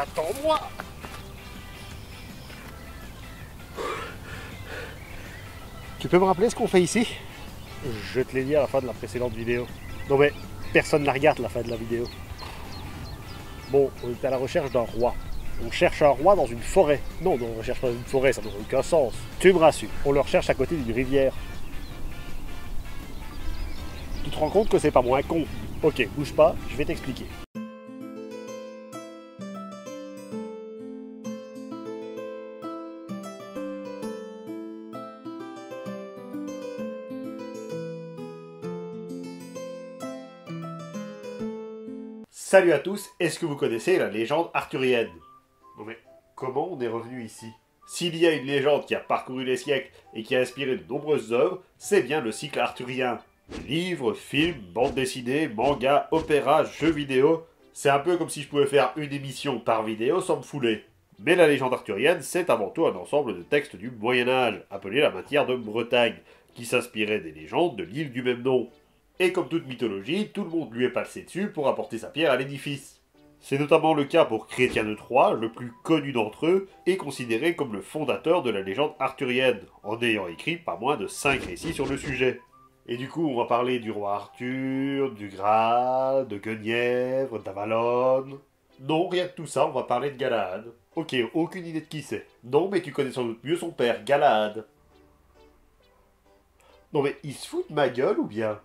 Attends-moi! Tu peux me rappeler ce qu'on fait ici? Je te l'ai dit à la fin de la précédente vidéo. Non mais, personne ne la regarde la fin de la vidéo. Bon, on est à la recherche d'un roi. On cherche un roi dans une forêt. Non, on ne recherche pas dans une forêt, ça n'aurait aucun sens. Tu me rassures, on le recherche à côté d'une rivière. Tu te rends compte que c'est pas moins con? Ok, bouge pas, je vais t'expliquer. Salut à tous, est-ce que vous connaissez la légende arthurienne? Non mais, comment on est revenu ici? S'il y a une légende qui a parcouru les siècles et qui a inspiré de nombreuses œuvres, c'est bien le cycle arthurien. Livres, films, bandes dessinées, mangas, opéras, jeux vidéo, c'est un peu comme si je pouvais faire une émission par vidéo sans me fouler. Mais la légende arthurienne, c'est avant tout un ensemble de textes du Moyen-Âge, appelé la matière de Bretagne, qui s'inspirait des légendes de l'île du même nom. Et comme toute mythologie, tout le monde lui est passé dessus pour apporter sa pierre à l'édifice. C'est notamment le cas pour Chrétien de Troyes, le plus connu d'entre eux, et considéré comme le fondateur de la légende arthurienne, en ayant écrit pas moins de 5 récits sur le sujet. Et du coup, on va parler du roi Arthur, du Graal, de Guenièvre, d'Avalon... Non, rien de tout ça, on va parler de Galahad. Ok, aucune idée de qui c'est. Non, mais tu connais sans doute mieux son père, Galahad. Non mais, il se fout de ma gueule ou bien?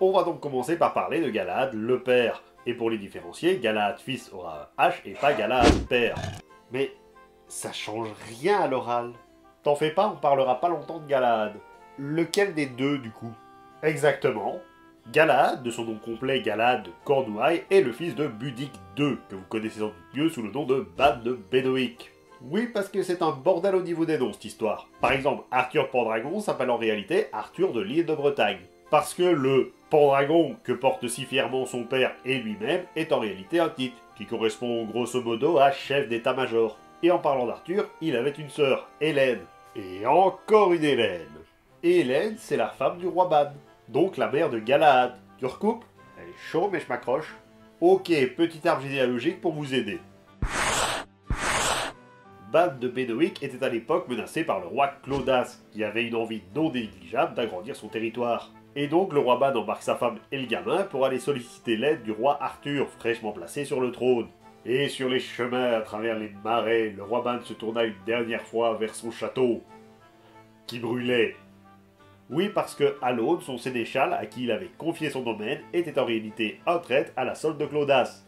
On va donc commencer par parler de Galahad le père. Et pour les différencier, Galahad fils aura un H et pas Galahad père. Mais ça change rien à l'oral. T'en fais pas, on parlera pas longtemps de Galahad. Lequel des deux du coup? Exactement. Galahad, de son nom complet Galahad de Cornouailles, est le fils de Budic II, que vous connaissez sans doute mieux sous le nom de Ban de Bédoïc. Oui, parce que c'est un bordel au niveau des noms cette histoire. Par exemple, Arthur Pendragon s'appelle en réalité Arthur de l'île de Bretagne. Parce que le Pendragon que porte si fièrement son père et lui-même est en réalité un titre, qui correspond grosso modo à chef d'état-major. Et en parlant d'Arthur, il avait une sœur, Hélène. Et encore une Hélène. Et Hélène, c'est la femme du roi Ban, donc la mère de Galahad. Tu recoupes? Elle est chaud, mais je m'accroche. Ok, petit arbre généalogique pour vous aider. Ban de Bédoïc était à l'époque menacé par le roi Clodas, qui avait une envie non négligeable d'agrandir son territoire. Et donc le roi Ban embarque sa femme et le gamin pour aller solliciter l'aide du roi Arthur, fraîchement placé sur le trône. Et sur les chemins à travers les marais, le roi Ban se tourna une dernière fois vers son château, qui brûlait. Oui, parce que Alone, son sénéchal, à qui il avait confié son domaine, était en réalité un traître à la solde de Clodas.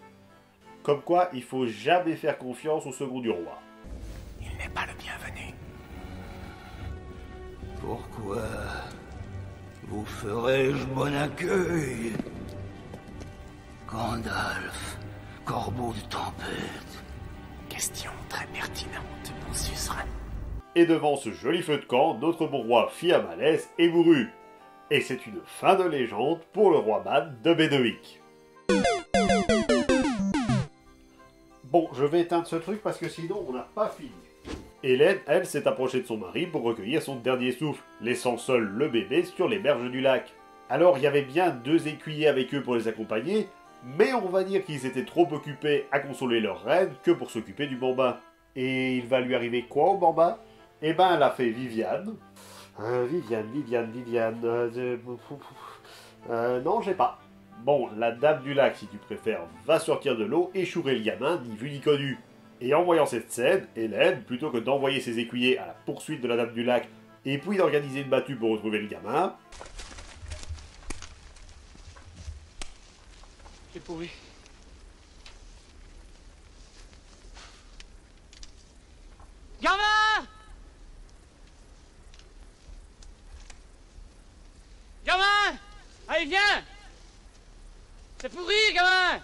Comme quoi, il faut jamais faire confiance au second du roi. Il n'est pas le bienvenu. Pourquoi vous ferai-je bon accueil? Gandalf, corbeau de tempête. Question très pertinente, mon suzerain. Et devant ce joli feu de camp, notre bon roi fit un malaise et mourut. Et c'est une fin de légende pour le roi Ban de Bédoïc. Bon, je vais éteindre ce truc parce que sinon on n'a pas fini. Hélène, elle, s'est approchée de son mari pour recueillir son dernier souffle, laissant seul le bébé sur les berges du lac. Alors il y avait bien 2 écuyers avec eux pour les accompagner, mais on va dire qu'ils étaient trop occupés à consoler leur reine que pour s'occuper du bambin. Et il va lui arriver quoi au bambin? Eh ben, elle a fait Viviane. Viviane. Non, j'ai pas. Bon, la dame du lac, si tu préfères, va sortir de l'eau et chourer le gamin, ni vu ni connu. Et en voyant cette scène, Hélène, plutôt que d'envoyer ses écuyers à la poursuite de la dame du lac et puis d'organiser une battue pour retrouver le gamin... J'ai pourri. Gamin! Gamin! Allez, viens! C'est pourri, gamin!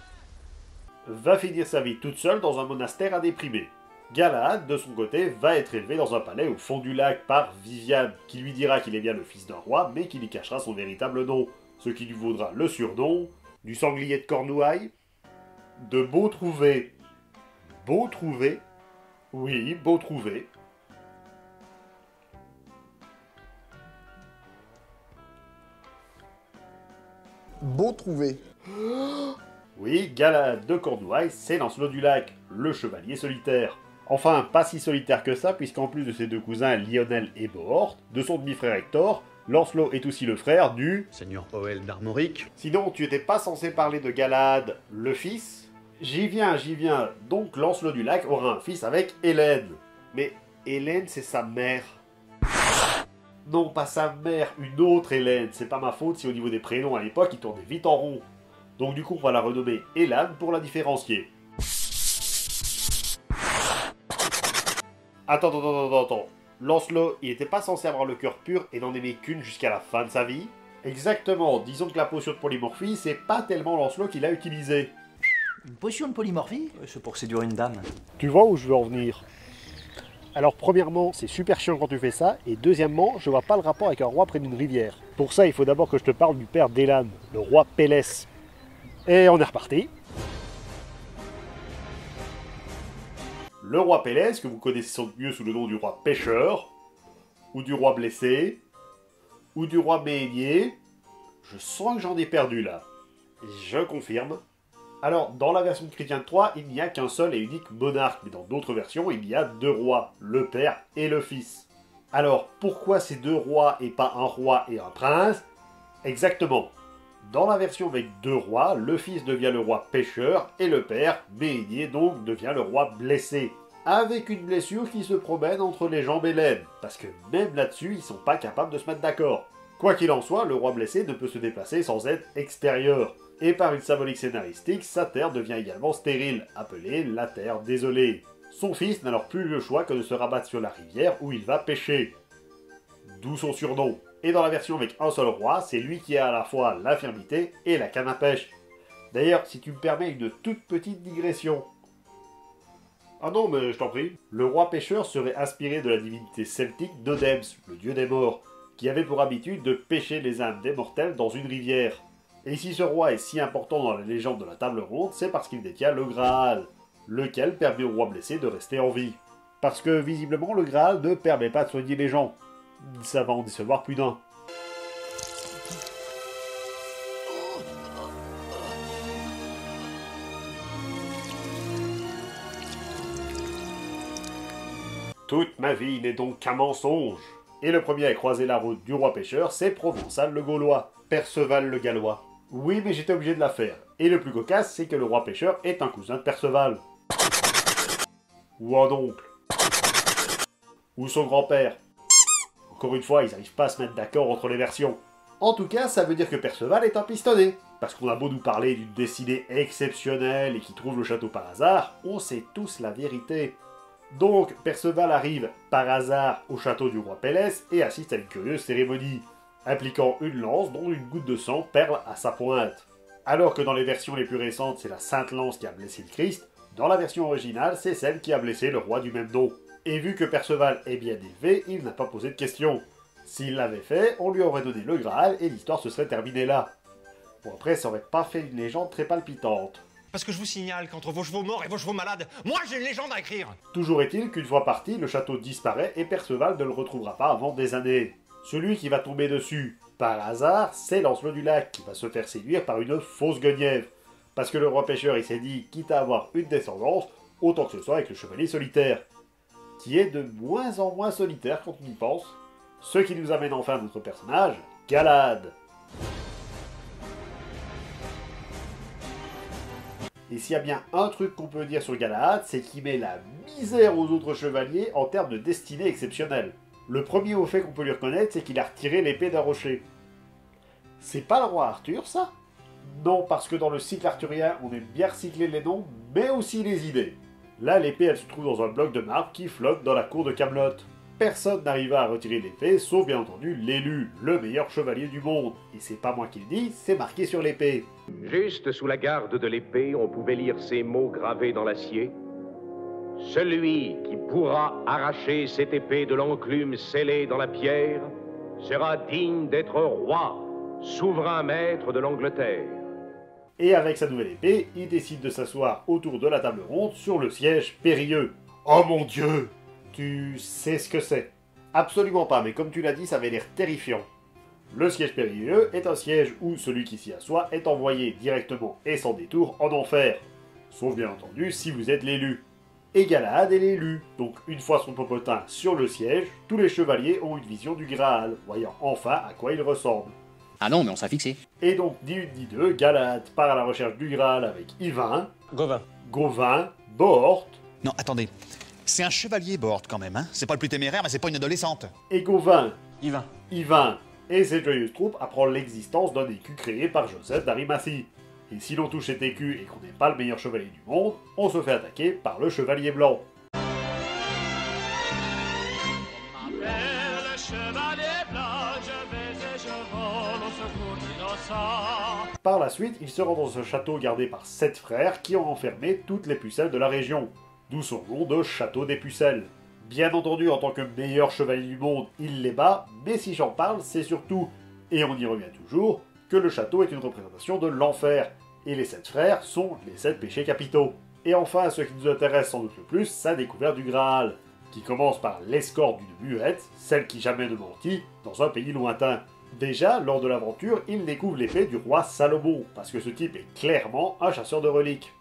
va finir sa vie toute seule dans un monastère à déprimer. Galahad, de son côté, va être élevé dans un palais au fond du lac par Viviane, qui lui dira qu'il est bien le fils d'un roi, mais qui lui cachera son véritable nom, ce qui lui vaudra le surnom du sanglier de Cornouailles, de Beau Trouvé. Beau Trouvé? Oui, Beau Trouvé. Beau trouvé. Oui, Galad de Cornouailles, c'est Lancelot du Lac, le chevalier solitaire. Enfin, pas si solitaire que ça, puisqu'en plus de ses deux cousins Lionel et Bohort, de son demi-frère Hector, Lancelot est aussi le frère du... Seigneur Hoel d'Armorique. Sinon, tu étais pas censé parler de Galad, le fils? J'y viens. Donc Lancelot du Lac aura un fils avec Hélène. Mais Hélène, c'est sa mère. Non, pas sa mère, une autre Hélène. C'est pas ma faute si au niveau des prénoms à l'époque, ils tournaient vite en rond. Donc du coup, on va la renommer Hélène pour la différencier. Attends. Lancelot, il était pas censé avoir le cœur pur et n'en aimer qu'une jusqu'à la fin de sa vie? Exactement, disons que la potion de polymorphie, c'est pas tellement Lancelot qui l'a utilisée. Une potion de polymorphie? C'est pour séduire une dame. Tu vois où je veux en venir? Alors premièrement, c'est super chiant quand tu fais ça, et deuxièmement, je vois pas le rapport avec un roi près d'une rivière. Pour ça, il faut d'abord que je te parle du père d'Hélène, le roi Pélès. Et on est reparti. Le roi Pélès, que vous connaissez sans doute mieux sous le nom du roi pêcheur, ou du roi blessé, ou du roi méhénier. Je sens que j'en ai perdu là. Je confirme. Alors, dans la version de Chrétien 3, il n'y a qu'un seul et unique monarque, mais dans d'autres versions, il y a deux rois, le père et le fils. Alors, pourquoi ces deux rois et pas un roi et un prince? Exactement. Dans la version avec deux rois, le fils devient le roi pêcheur et le père, méhénier donc, devient le roi blessé. Avec une blessure qui se promène entre les jambes hélènes, parce que même là-dessus, ils sont pas capables de se mettre d'accord. Quoi qu'il en soit, le roi blessé ne peut se déplacer sans aide extérieure. Et par une symbolique scénaristique, sa terre devient également stérile, appelée la terre désolée. Son fils n'a alors plus le choix que de se rabattre sur la rivière où il va pêcher. D'où son surnom. Et dans la version avec un seul roi, c'est lui qui a à la fois l'infirmité et la canne à pêche. D'ailleurs, si tu me permets une toute petite digression. Ah non, mais je t'en prie. Le roi pêcheur serait inspiré de la divinité celtique d'Odems, le dieu des morts, qui avait pour habitude de pêcher les âmes des mortels dans une rivière. Et si ce roi est si important dans la légende de la table ronde, c'est parce qu'il détient le Graal, lequel permet au roi blessé de rester en vie. Parce que visiblement le Graal ne permet pas de soigner les gens. Ça va en décevoir plus d'un. Toute ma vie n'est donc qu'un mensonge. Et le premier à croiser la route du roi pêcheur, c'est Provençal le Gaulois, Perceval le Gallois. Oui, mais j'étais obligé de la faire. Et le plus cocasse, c'est que le roi pêcheur est un cousin de Perceval. Ou un oncle. Ou son grand-père. Encore une fois, ils n'arrivent pas à se mettre d'accord entre les versions. En tout cas, ça veut dire que Perceval est un pistonné. Parce qu'on a beau nous parler d'une destinée exceptionnelle et qui trouve le château par hasard, on sait tous la vérité. Donc, Perceval arrive par hasard au château du roi Pélès et assiste à une curieuse cérémonie, impliquant une lance dont une goutte de sang perle à sa pointe. Alors que dans les versions les plus récentes, c'est la Sainte Lance qui a blessé le Christ, dans la version originale, c'est celle qui a blessé le roi du même nom. Et vu que Perceval est bien élevé, il n'a pas posé de questions. S'il l'avait fait, on lui aurait donné le Graal et l'histoire se serait terminée là. Bon après, ça aurait pas fait une légende très palpitante. Parce que je vous signale qu'entre vos chevaux morts et vos chevaux malades, moi j'ai une légende à écrire. Toujours est-il qu'une fois parti, le château disparaît et Perceval ne le retrouvera pas avant des années. Celui qui va tomber dessus, par hasard, c'est Lancelot du Lac, qui va se faire séduire par une fausse guenièvre. Parce que le roi pêcheur, il s'est dit, quitte à avoir une descendance, autant que ce soit avec le chevalier solitaire. Qui est de moins en moins solitaire quand on y pense. Ce qui nous amène enfin à notre personnage, Galad. Et s'il y a bien un truc qu'on peut dire sur Galahad, c'est qu'il met la misère aux autres chevaliers en termes de destinée exceptionnelle. Le premier au fait qu'on peut lui reconnaître, c'est qu'il a retiré l'épée d'un rocher. C'est pas le roi Arthur, ça? Non, parce que dans le cycle arthurien, on aime bien recycler les noms, mais aussi les idées. Là, l'épée, elle se trouve dans un bloc de marbre qui flotte dans la cour de Camelot. Personne n'arriva à retirer l'épée, sauf bien entendu l'élu, le meilleur chevalier du monde. Et c'est pas moi qui le dis, c'est marqué sur l'épée. Juste sous la garde de l'épée, on pouvait lire ces mots gravés dans l'acier. Celui qui pourra arracher cette épée de l'enclume scellée dans la pierre sera digne d'être roi, souverain maître de l'Angleterre. Et avec sa nouvelle épée, il décide de s'asseoir autour de la table ronde sur le siège périlleux. Oh mon Dieu! Tu sais ce que c'est? Absolument pas, mais comme tu l'as dit, ça avait l'air terrifiant. Le siège périlleux est un siège où celui qui s'y assoit est envoyé directement et sans détour en enfer. Sauf bien entendu si vous êtes l'élu. Et Galahad est l'élu, donc une fois son popotin sur le siège, tous les chevaliers ont une vision du Graal, voyant enfin à quoi il ressemble. Ah non, mais on s'est fixé. Et donc, ni une ni deux, Galahad part à la recherche du Graal avec Yvain, Gauvin, Bohort, Non, attendez. C'est un chevalier, Bohort, quand même, hein. C'est pas le plus téméraire, mais c'est pas une adolescente. et Gauvin. Yvain. Yvain et ses joyeuses troupes apprennent l'existence d'un écu créé par Joseph d'Arimathie. Et si l'on touche cet écu et qu'on n'est pas le meilleur chevalier du monde, on se fait attaquer par le chevalier blanc. Par la suite, il se rend dans ce château gardé par 7 frères qui ont enfermé toutes les pucelles de la région, d'où son nom de château des pucelles. Bien entendu, en tant que meilleur chevalier du monde, il les bat, mais si j'en parle, c'est surtout, et on y revient toujours, que le château est une représentation de l'enfer, et les 7 frères sont les 7 péchés capitaux. Et enfin, ce qui nous intéresse sans doute le plus, sa découverte du Graal, qui commence par l'escorte d'une muette, celle qui jamais ne mentit, dans un pays lointain. Déjà, lors de l'aventure, il découvre l'épée du roi Salomon, parce que ce type est clairement un chasseur de reliques.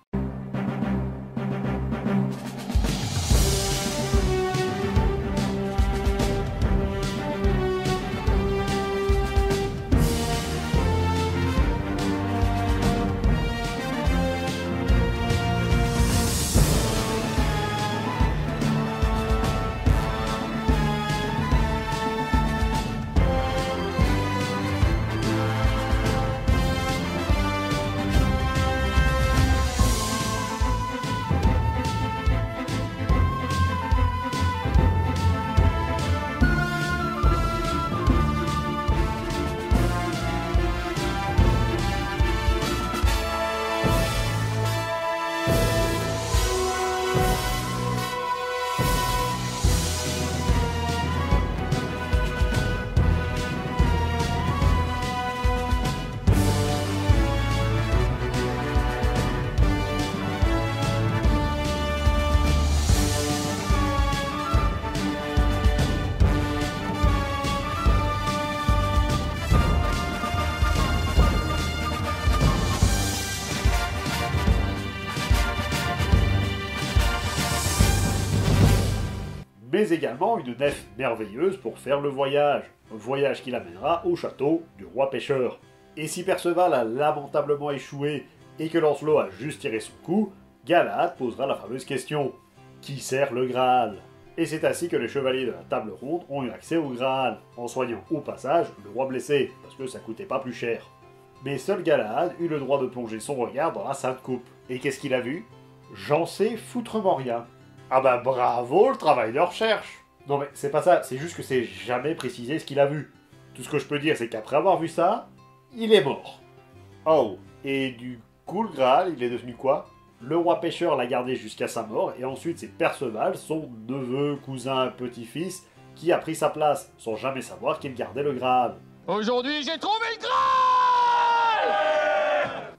Mais également une nef merveilleuse pour faire le voyage. Un voyage qui l'amènera au château du roi pêcheur. Et si Perceval a lamentablement échoué et que Lancelot a juste tiré son coup, Galahad posera la fameuse question: qui sert le Graal? Et c'est ainsi que les chevaliers de la table ronde ont eu accès au Graal, en soignant au passage le roi blessé, parce que ça coûtait pas plus cher. Mais seul Galahad eut le droit de plonger son regard dans la Sainte Coupe. Et qu'est-ce qu'il a vu? J'en sais foutrement rien. Ah bah bravo le travail de recherche! Non mais c'est pas ça, c'est juste que c'est jamais précisé ce qu'il a vu. Tout ce que je peux dire c'est qu'après avoir vu ça, il est mort. Oh, et du coup le Graal, il est devenu quoi? Le roi pêcheur l'a gardé jusqu'à sa mort, et ensuite c'est Perceval, son neveu, cousin, petit-fils, qui a pris sa place, sans jamais savoir qu'il gardait le Graal. Aujourd'hui, j'ai trouvé le Graal!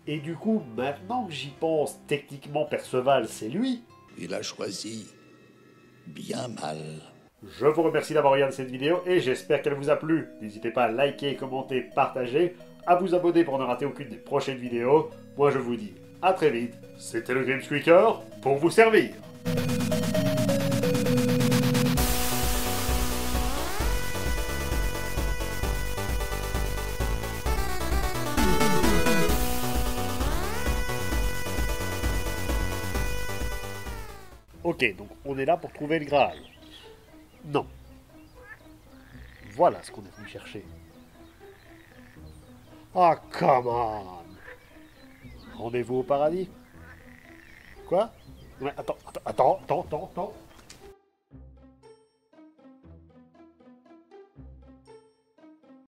Et du coup, maintenant que j'y pense, techniquement Perceval c'est lui. Il a choisi bien mal. Je vous remercie d'avoir regardé cette vidéo et j'espère qu'elle vous a plu. N'hésitez pas à liker, commenter, partager, à vous abonner pour ne rater aucune des prochaines vidéos. Moi je vous dis à très vite, c'était le Grimsqueaker pour vous servir. Ok, donc on est là pour trouver le Graal. Non. Voilà ce qu'on est venu chercher. Ah, come on! Rendez-vous au paradis? Quoi? Ouais, attends.